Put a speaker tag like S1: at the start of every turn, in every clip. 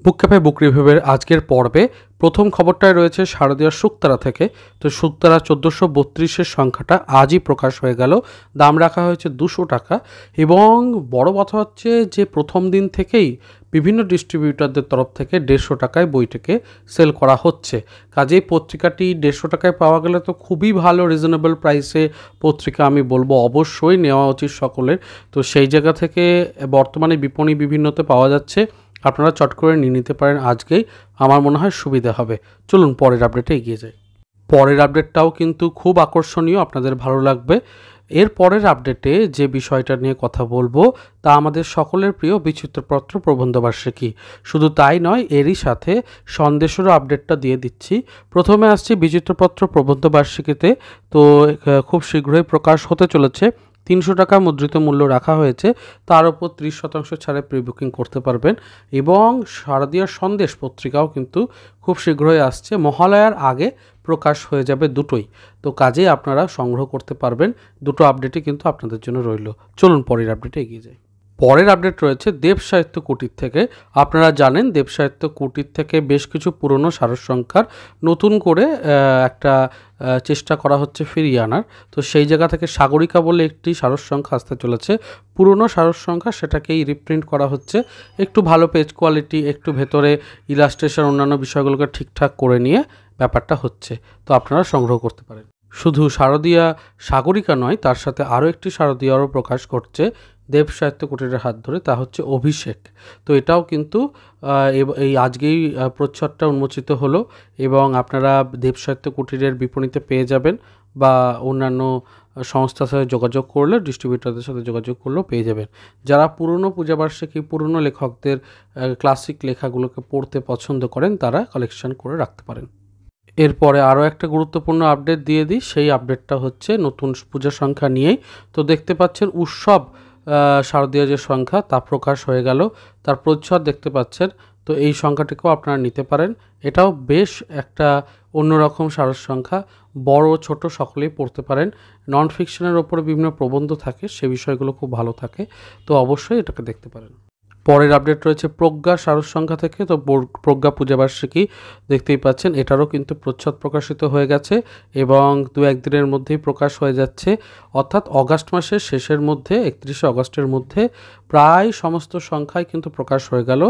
S1: বুক cafe বুক রিভিউয়ের আজকের পর্বে প্রথম খবরটায় রয়েছে শারদীয়ার শুকতারা থেকে। তো শুকতারা 1432-এর সংখ্যাটা আজই প্রকাশ হয়ে গেল। দাম রাখা হয়েছে 200 টাকা এবং বড় কথা হচ্ছে যে প্রথম দিন থেকেই বিভিন্ন ডিস্ট্রিবিউটারদের তরফ থেকে 150 টাকায় বইটাকে সেল করা হচ্ছে। কাজেই পত্রিকাটি 150 টাকায় পাওয়া গেলে তো খুবই ভালো, রিজনেবল প্রাইসে পত্রিকা আমি বলবো অবশ্যই নেওয়া উচিত সকলের। তো সেই জায়গা থেকে বর্তমানে বিপণী বিভিন্নতে পাওয়া যাচ্ছে, আপনারা চট করে নিয়ে নিতে পারেন আজকেই, আমার মনে হয় সুবিধা হবে। চলুন পরের আপডেটে এগিয়ে যাই। পরের আপডেটটাও কিন্তু খুব আকর্ষণীয়, আপনাদের ভালো লাগবে। এর পরের আপডেটে যে বিষয়টা নিয়ে কথা বলবো তা আমাদের সকলের প্রিয় বিচিত্রপত্র প্রবন্ধবার্ষিকী। শুধু তাই নয়, এরই সাথে সন্দেশেরও আপডেটটা দিয়ে দিচ্ছি। প্রথমে আসছি বিচিত্রপত্র প্রবন্ধবার্ষিকীতে। তো খুব শীঘ্রই প্রকাশ হতে চলেছে। 300 টাকা মুদ্রিত মূল্য রাখা হয়েছে, তার উপর 30% ছাড়ে প্রি বুকিং করতে পারবেন। এবং শারদীয়ার সন্দেশ পত্রিকাও কিন্তু খুব শীঘ্রই আসছে, মহালয়ার আগে প্রকাশ হয়ে যাবে দুটোই। তো কাজেই আপনারা সংগ্রহ করতে পারবেন। দুটো আপডেটই কিন্তু আপনাদের জন্য রইল। চলুন পরের আপডেটে এগিয়ে যাই। পরের আপডেট রয়েছে দেব সাহিত্য কুটির থেকে। আপনারা জানেন দেব সাহিত্য কুটির থেকে বেশ কিছু পুরনো সারসংখ্যার নতুন করে একটা চেষ্টা করা হচ্ছে ফিরিয়ে আনার। তো সেই জায়গা থেকে সাগরিকা বলে একটি সারসংখ্যা আসতে চলেছে, পুরনো সারসংখ্যা, সেটাকেই রিপ্রিন্ট করা হচ্ছে। একটু ভালো পেজ কোয়ালিটি, একটু ভেতরে ইলাস্ট্রেশন অন্যান্য বিষয়গুলোকে ঠিকঠাক করে নিয়ে ব্যাপারটা হচ্ছে। তো আপনারা সংগ্রহ করতে পারেন। শুধু শারদীয়া সাগরিকা নয়, তার সাথে আরও একটি শারদীয়ারও প্রকাশ করছে দেব সাহিত্য কুটিরের হাত ধরে, তা হচ্ছে অভিষেক। তো এটাও কিন্তু এই আজকেই প্রচ্ছদটা উন্মোচিত হলো এবং আপনারা দেব সাহিত্য কুটিরের বিপণীতে পেয়ে যাবেন বা অন্যান্য সংস্থার সাথে যোগাযোগ করলে, ডিস্ট্রিবিউটারদের সাথে যোগাযোগ করলেও পেয়ে যাবেন। যারা পুরনো পূজাবার্ষিকী, পুরনো লেখকদের ক্লাসিক লেখাগুলোকে পড়তে পছন্দ করেন তারা কালেকশন করে রাখতে পারেন। এরপরে আরও একটা গুরুত্বপূর্ণ আপডেট দিয়ে দিই। সেই আপডেটটা হচ্ছে নতুন পূজা সংখ্যা নিয়েই। তো দেখতে পাচ্ছেন উৎসব শারদীয় যে সংখ্যা তা প্রকাশ হয়ে গেল, তার প্রচ্ছদ দেখতে পাচ্ছেন। তো এই সংখ্যাটিকেও আপনারা নিতে পারেন। এটাও বেশ একটা অন্যরকম সারসংখ্যা, বড় ছোট সকলেই পড়তে পারেন। নন ফিকশনের ওপরে বিভিন্ন প্রবন্ধ থাকে, সে বিষয়গুলো খুব ভালো থাকে, তো অবশ্যই এটাকে দেখতে পারেন। পরের আপডেট রয়েছে প্রজ্ঞা সারসংখ্যা থেকে। তো প্রজ্ঞা পূজাবার্ষিকী দেখতেই পাচ্ছেন, এটারও কিন্তু প্রচ্ছদ প্রকাশিত হয়ে গেছে এবং 2-1 দিনের মধ্যেই প্রকাশ হয়ে যাচ্ছে। অর্থাৎ অগাস্ট মাসের শেষের মধ্যে, 31শে অগাস্টের মধ্যে প্রায় সমস্ত সংখ্যাই কিন্তু প্রকাশ হয়ে গেল।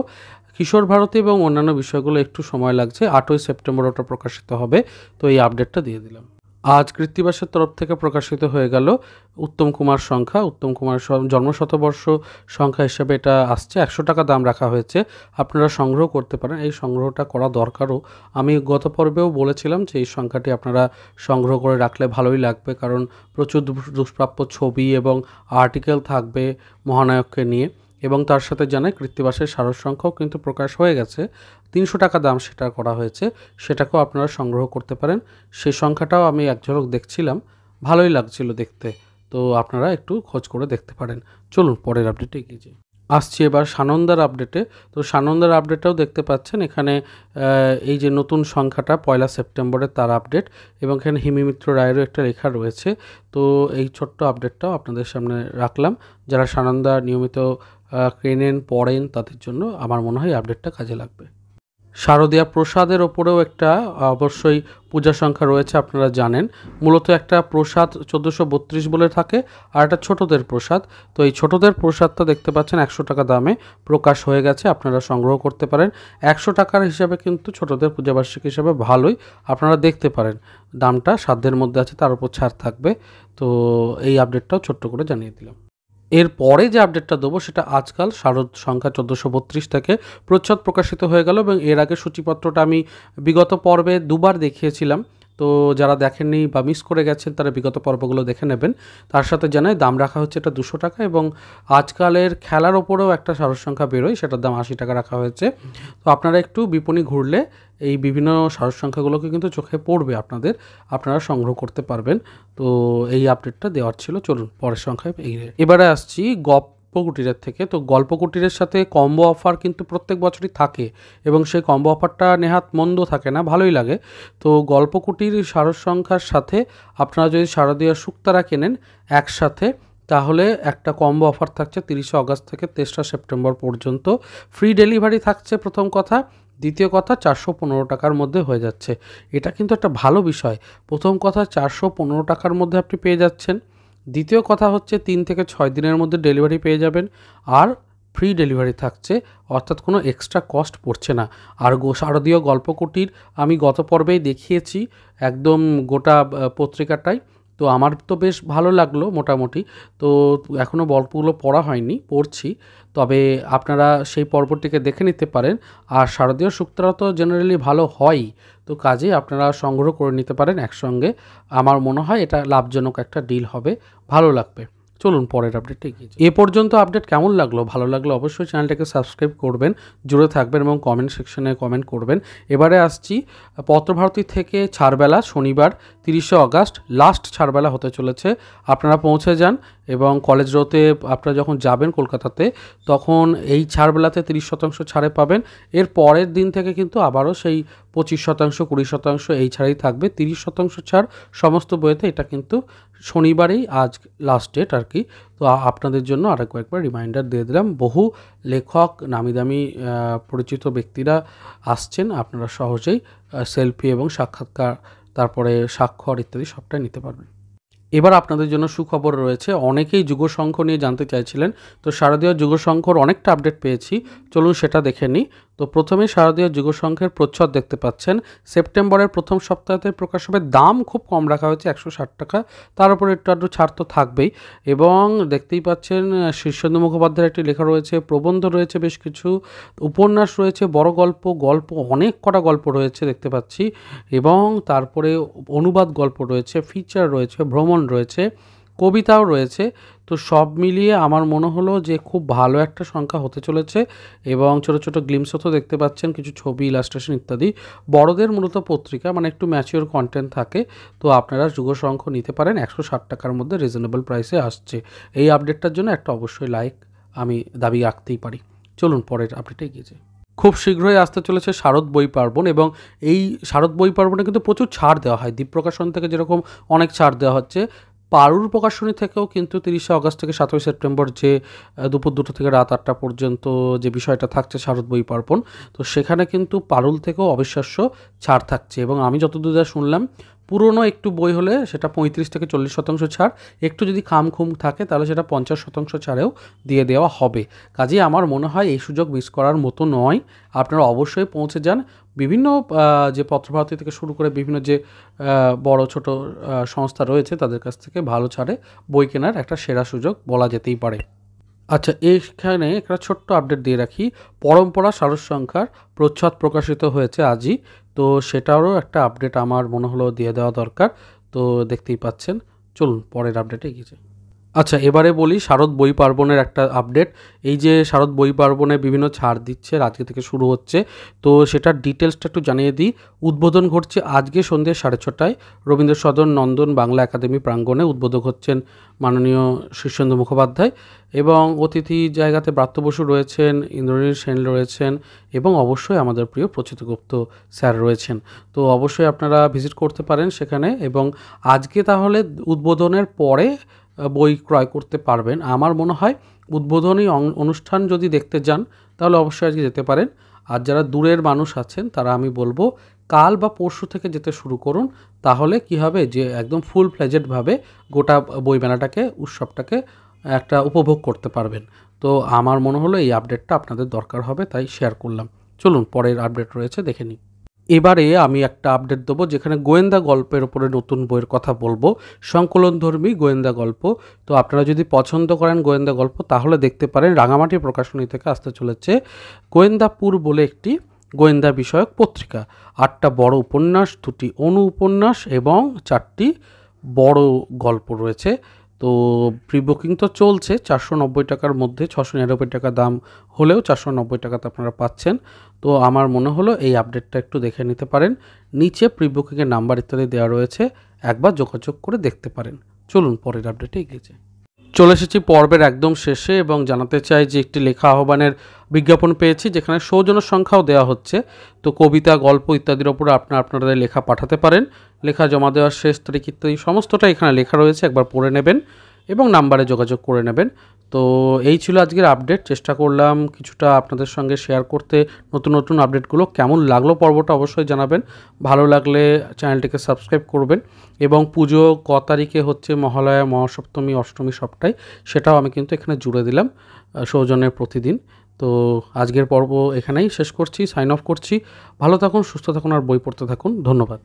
S1: কিশোর ভারতী এবং অন্যান্য বিষয়গুলো একটু সময় লাগছে, 8ই সেপ্টেম্বর ওটা প্রকাশিত হবে। তো এই আপডেটটা দিয়ে দিলাম। আজ কৃত্তিবাসের তরফ থেকে প্রকাশিত হয়ে গেল উত্তম কুমার সংখ্যা। উত্তম কুমার জন্মশতবর্ষ সংখ্যা হিসেবে এটা আসছে, 100 টাকা দাম রাখা হয়েছে। আপনারা সংগ্রহ করতে পারেন, এই সংগ্রহটা করা দরকারও। আমি গত পর্বেও বলেছিলাম যে এই সংখ্যাটি আপনারা সংগ্রহ করে রাখলে ভালোই লাগবে, কারণ প্রচুর দুষ্প্রাপ্য ছবি এবং আর্টিকেল থাকবে মহানায়ককে নিয়ে। এবং তার সাথে জানাই কৃত্তিবাসের সারসংখ্যাও কিন্তু প্রকাশ হয়ে গেছে, 300 টাকা দাম সেটা করা হয়েছে, সেটাকেও আপনারা সংগ্রহ করতে পারেন। সেই সংখ্যাটাও আমি এক ঝলক দেখছিলাম, ভালোই লাগছিল দেখতে। তো আপনারা একটু খোঁজ করে দেখতে পারেন। চলুন পরের আপডেটে এগিয়ে যাই। আসছি এবার সানন্দার আপডেটে। তো সানন্দার আপডেটটাও দেখতে পাচ্ছেন এখানে, এই যে নতুন সংখ্যাটা 1 সেপ্টেম্বরের তার আপডেট, এবং এখানে হিমিমিত্র রায়েরও একটা লেখা রয়েছে। তো এই ছোট্ট আপডেটটাও আপনাদের সামনে রাখলাম। যারা সানন্দা নিয়মিত কেনেন পড়েন তাদের জন্য আমার মনে হয় আপডেটটা কাজে লাগবে। শারদীয়া প্রসাদের ওপরেও একটা অবশ্যই পূজা সংখ্যা রয়েছে, আপনারা জানেন। মূলত একটা প্রসাদ 1432 বলে থাকে, আর একটা ছোটদের প্রসাদ। তো এই ছোটদের প্রসাদটা দেখতে পাচ্ছেন 100 টাকা দামে প্রকাশ হয়ে গেছে, আপনারা সংগ্রহ করতে পারেন। 100 টাকার হিসাবে কিন্তু ছোটদের পূজাবার্ষিকী হিসাবে ভালোই, আপনারা দেখতে পারেন। দামটা সাধ্যের মধ্যে আছে, তার উপর ছাড় থাকবে। তো এই আপডেটটাও ছোট্ট করে জানিয়ে দিলাম। এর পরে যে আপডেটটা দেবো সেটা আজকাল শারদ সংখ্যা 1432 থেকে প্রচ্ছদ প্রকাশিত হয়ে গেল, এবং এর আগে সূচিপত্রটা আমি বিগত পর্বে 2বার দেখিয়েছিলাম। তো যারা দেখেননি বা মিস করে গেছেন তারা বিগত পর্বগুলো দেখে নেবেন। তার সাথে জানাই দাম রাখা হচ্ছে এটা 200 টাকা, এবং আজকালের খেলার ওপরেও একটা সারসংখ্যা বেরোয়, সেটার দাম 80 টাকা রাখা হয়েছে। তো আপনারা একটু বিপণী ঘুরলে এই বিভিন্ন সারসংখ্যাগুলোকে কিন্তু চোখে পড়বে আপনাদের, আপনারা সংগ্রহ করতে পারবেন। তো এই আপডেটটা দেওয়ার ছিল। চলুন পরের সংখ্যায় এবারে আসছি গল্পকুটিরের থেকে। তো গল্পকুটিরের সাথে কম্বো অফার কিন্তু প্রত্যেক বছরই থাকে, এবং সেই কম্বো অফারটা নেহাত মন্দ থাকে না, ভালোই লাগে। তো গল্পকুটির সারসংখ্যার সাথে আপনারা যদি শারদীয়া শুকতারা কেনেন একসাথে, তাহলে একটা কম্বো অফার থাকছে 30 আগস্ট থেকে 3রা সেপ্টেম্বর পর্যন্ত। ফ্রি ডেলিভারি থাকছে প্রথম কথা, দ্বিতীয় কথা 415 টাকার মধ্যে হয়ে যাচ্ছে। এটা কিন্তু একটা ভালো বিষয়। প্রথম কথা 415 টাকার মধ্যে আপনি পেয়ে যাচ্ছেন, দ্বিতীয় কথা হচ্ছে 3 থেকে 6 দিনের মধ্যে ডেলিভারি পেয়ে যাবেন, আর ফ্রি ডেলিভারি থাকছে, অর্থাৎ কোনো এক্সট্রা কস্ট পড়ছে না। আর শারদীয় গল্পকুটির আমি গত পর্বেই দেখিয়েছি একদম গোটা পত্রিকাটাই, তো আমার তো বেশ ভালো লাগলো মোটামুটি। তো এখনও গল্পগুলো পড়া হয়নি, পড়ছি, তবে আপনারা সেই পর্বটিকে দেখে নিতে পারেন। আর শারদীয় শুক্তারা তো জেনারেলি ভালো হয়ই, তো কাজেই আপনারা সংগ্রহ করে নিতে পারেন একসঙ্গে। আমার মনে হয় এটা লাভজনক একটা ডিল হবে, ভালো লাগবে। চলুন পরের আপডেটে এগিয়ে যাই। এ পর্যন্ত আপডেট কেমন লাগলো? ভালো লাগলো অবশ্যই চ্যানেলটাকে সাবস্ক্রাইব করবেন, জুড়ে থাকবেন এবং কমেন্ট সেকশনে কমেন্ট করবেন। এবারে আসছি পত্রভারতী থেকে ছাড়বেলা, শনিবার 30 আগস্ট লাস্ট ছাড়বেলা হতে চলেছে। আপনারা পৌঁছে যান এবং কলেজ রোডে আপনারা যখন যাবেন কলকাতাতে, তখন এই ছাড়বেলাতে 30% ছাড়ে পাবেন। এর পরের দিন থেকে কিন্তু আবারও সেই 25%, 20% এই ছাড়েই থাকবে। 30% ছাড় সমস্ত বইয়েতে, এটা কিন্তু শনিবারেই আজ লাস্ট ডেট আর কি। তো আপনাদের জন্য আরও কয়েকবার রিমাইন্ডার দিয়ে দিলাম। বহু লেখক, নামি দামি পরিচিত ব্যক্তিরা আসছেন, আপনারা সহজেই সেলফি এবং সাক্ষাৎকার, তারপরে স্বাক্ষর ইত্যাদি সবটাই নিতে পারবেন। এবার আপনাদের জন্য সুখবর রয়েছে। অনেকেই যুগশঙ্খ নিয়ে জানতে চাইছিলেন, তো শারদীয় যুগশঙ্খর অনেকটা আপডেট পেয়েছি, চলুন সেটা দেখে নিই। তো প্রথমে শারদীয় যুগশঙ্খের প্রচ্ছদ দেখতে পাচ্ছেন। সেপ্টেম্বরের প্রথম সপ্তাহতে প্রকাশ হবে। দাম খুব কম রাখা হয়েছে, 160 টাকা, তার উপরে একটু আধটু ছাড় তো থাকবেই। এবং দেখতেই পাচ্ছেন শীর্ষেন্দু মুখোপাধ্যায়ের একটি লেখা রয়েছে, প্রবন্ধ রয়েছে বেশ কিছু, উপন্যাস রয়েছে, বড় গল্প, অনেক কটা গল্প রয়েছে দেখতে পাচ্ছি, এবং তারপরে অনুবাদ গল্প রয়েছে, ফিচার রয়েছে, ভ্রমণ রয়েছে, কবিতাও রয়েছে। তো সব মিলিয়ে আমার মনে হলো যে খুব ভালো একটা সংখ্যা হতে চলেছে। এবং ছোটো ছোটো গ্লিমসও তো দেখতে পাচ্ছেন, কিছু ছবি, ইলাস্ট্রেশন ইত্যাদি। বড়দের মূলত পত্রিকা, মানে একটু ম্যাচিওর কন্টেন্ট থাকে। তো আপনারা যুগশঙ্খ নিতে পারেন, 160 টাকার মধ্যে রিজনেবল প্রাইসে আসছে। এই আপডেটটার জন্য একটা অবশ্যই লাইক আমি দাবি রাখতেই পারি। চলুন পরের আপডেটে এগিয়ে যাই। খুব শীঘ্রই আসতে চলেছে শারদ বই পার্বণ, এবং এই শারদ বই পার্বণে কিন্তু প্রচুর ছাড় দেওয়া হয়। দ্বীপ প্রকাশন থেকে যেরকম অনেক ছাড় দেওয়া হচ্ছে, পারুল প্রকাশনী থেকেও কিন্তু 30 আগস্ট থেকে 7 সেপ্টেম্বর যে দুপুর 2টো থেকে রাত 8টা পর্যন্ত যে বিষয়টা থাকছে শারদ বই পার্বণ, তো সেখানে কিন্তু পারুল থেকেও অবিশ্বাস্য ছাড় থাকছে। এবং আমি যতদূর যা শুনলাম, পুরনো একটু বই হলে সেটা 35 থেকে 40% ছাড়, একটু যদি খামখুম থাকে তাহলে সেটা 50% ছাড়েও দিয়ে দেওয়া হবে। কাজেই আমার মনে হয় এই সুযোগ মিস করার মতো নয়। আপনারা অবশ্যই পৌঁছে যান। বিভিন্ন যে পত্রভারতী থেকে শুরু করে বিভিন্ন যে বড় ছোট সংস্থা রয়েছে, তাদের কাছ থেকে ভালো ছাড়ে বই কেনার একটা সেরা সুযোগ বলা যেতেই পারে। আচ্ছা, এইখানে একটা ছোট্ট আপডেট দিয়ে রাখি। পরম্পরা সারসংখ্যার প্রচ্ছদ প্রকাশিত হয়েছে আজই, তো সেটারও একটা আপডেট আমার মনে হলো দিয়ে দেওয়া দরকার। তো দেখতেই পাচ্ছেন, চলুন পরের আপডেটে এগিয়ে যাই। আচ্ছা, এবারে বলি শারদ বই পার্বণের একটা আপডেট। এই যে শারদ বই পার্বণে বিভিন্ন ছাড় দিচ্ছে, আজকে থেকে শুরু হচ্ছে, তো সেটার ডিটেলসটা একটু জানিয়ে দিই। উদ্বোধন ঘটছে আজকে সন্ধ্যে 6:30টায় রবীন্দ্র সদন নন্দন বাংলা একাডেমি প্রাঙ্গণে। উদ্বোধক হচ্ছেন মাননীয় শীর্ষেন্দু মুখোপাধ্যায়, এবং অতিথি জায়গাতে ব্রাত্য বসু রয়েছেন, ইন্দ্রনীল সেন রয়েছেন, এবং অবশ্যই আমাদের প্রিয় প্রচিত গুপ্ত স্যার রয়েছেন। তো অবশ্যই আপনারা ভিজিট করতে পারেন সেখানে। এবং আজকে তাহলে উদ্বোধনের পরে বই ক্রয় করতে পারবেন। আমার মনে হয় উদ্বোধনী অনুষ্ঠান যদি দেখতে যান তাহলে অবশ্যই আজকে যেতে পারেন। আর যারা দূরের মানুষ আছেন তারা আমি বলবো কাল বা পরশু থেকে যেতে শুরু করুন। তাহলে কি হবে যে একদম ফুল ফ্লেজেডভাবে গোটা বইমেলাটাকে, উৎসবটাকে একটা উপভোগ করতে পারবেন। তো আমার মনে হলো এই আপডেটটা আপনাদের দরকার হবে, তাই শেয়ার করলাম। চলুন পরের আপডেট রয়েছে, দেখে নিই। এবারে আমি একটা আপডেট দেবো যেখানে গোয়েন্দা গল্পের উপরে নতুন বইয়ের কথা বলবো, সংকলনধর্মী গোয়েন্দা গল্প। তো আপনারা যদি পছন্দ করেন গোয়েন্দা গল্প, তাহলে দেখতে পারেন রাঙামাটি প্রকাশনী থেকে আসতে চলেছে গোয়েন্দাপুর বলে একটি গোয়েন্দা বিষয়ক পত্রিকা। 8টা বড় উপন্যাস, 2টি অনু উপন্যাস এবং 4টি বড় গল্প রয়েছে। তো প্রি বুকিং তো চলছে 490 টাকার মধ্যে, 699 টাকা দাম হলেও 490 টাকাতে আপনারা পাচ্ছেন। তো আমার মনে হলো এই আপডেটটা একটু দেখে নিতে পারেন। নিচে প্রি বুকিংয়ের নাম্বার ইত্যাদি দেওয়া রয়েছে, একবার যোগাযোগ করে দেখতে পারেন। চলুন পরের আপডেটে এগিয়ে যাই। চলে এসেছি পর্বের একদম শেষে, এবং জানাতে চাই যে একটি লেখা আহ্বানের বিজ্ঞাপন পেয়েছি যেখানে সৌজন্য সংখ্যাও দেওয়া হচ্ছে। তো কবিতা, গল্প ইত্যাদির ওপরে আপনাদের লেখা পাঠাতে পারেন। লেখা জমা দেওয়ার শেষ তারিখ ইত্যাদি সমস্তটা এখানে লেখা রয়েছে, একবার পড়ে নেবেন। এবং নাম্বারে যোগাযোগ করে নেবেন। তো এই ছিল আজকের আপডেট। চেষ্টা করলাম কিছুটা আপনাদের সঙ্গে শেয়ার করতে। নতুন নতুন আপডেটগুলো কেমন লাগলো পর্বটা অবশ্যই জানাবেন। ভালো লাগলে চ্যানেলটিকে সাবস্ক্রাইব করবেন এবং পুজো ক তারিখে হচ্ছে, মহালয়া, মহাসপ্তমী, অষ্টমী সবটাই, সেটাও আমি কিন্তু এখানে জুড়ে দিলাম সৌজন্যের প্রতিদিন। তো আজকের পর্ব এখানেই শেষ করছি, সাইন অফ করছি। ভালো থাকুন, সুস্থ থাকুন আর বই পড়তে থাকুন। ধন্যবাদ।